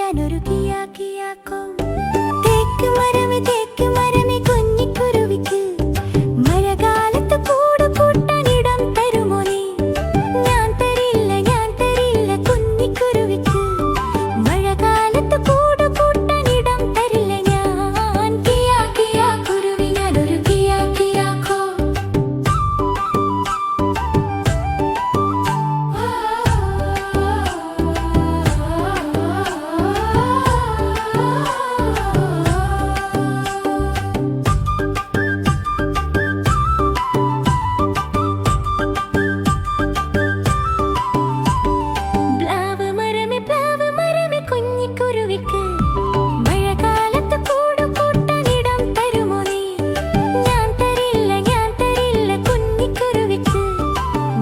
ഞാനൊരു കിയാക്കിയാക്കോ. തേക്ക് മരമേ കുഞ്ഞിക്കുരുവിക്ക് മഴകാലത്ത് കൂട് കൂട്ടാനിടം തരുമോ നീ? ഞാൻ തരില്ല കുഞ്ഞിക്കുരുവിക്ക് മഴകാലത്ത് കൂട് കൂട്ടാനിടം തരില്ല ഞാൻ. കിയാ കിയാ കുരുവി ഞാനൊരു കിയാക്കിയാക്കോ. പ്ലാവ് മരമേ കുഞ്ഞിക്കുരുവിക്ക് മഴകാലത്ത് കൂട് കൂട്ടാനിടം തരുമോ നീ? ഞാൻ തരില്ല കുഞ്ഞിക്കുരുവിക്ക്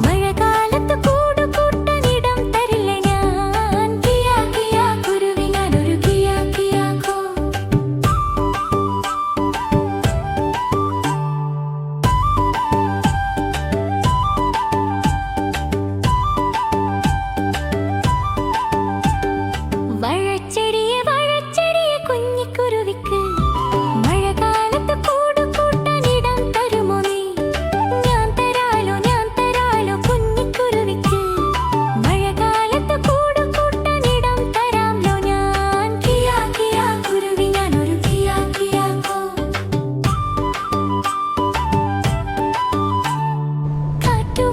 മഴകാലത്ത് കൂട് കൂട്ടാനിടം തരില്ല ഞാൻ. കിയാ കിയാ കുരുവി ഞാനൊരു കിയാക്കിയാക്കോ. വാഴച്ചെടിയെ കുഞ്ഞിക്കുരുവിക്ക് മഴകാലത്ത് കൂട് കൂട്ടാനിടം തരുമോ നീ? ഞാൻ തരാലോ കുഞ്ഞിക്കുരുവിക്ക് മഴകാലത്ത് കൂട് കൂട്ടാനിടം തരാമല്ലോ ഞാൻ. കിയാ കിയാ കുരുവി ഞാനൊരു കിയാക്കിയാക്കോ. കാറ്റു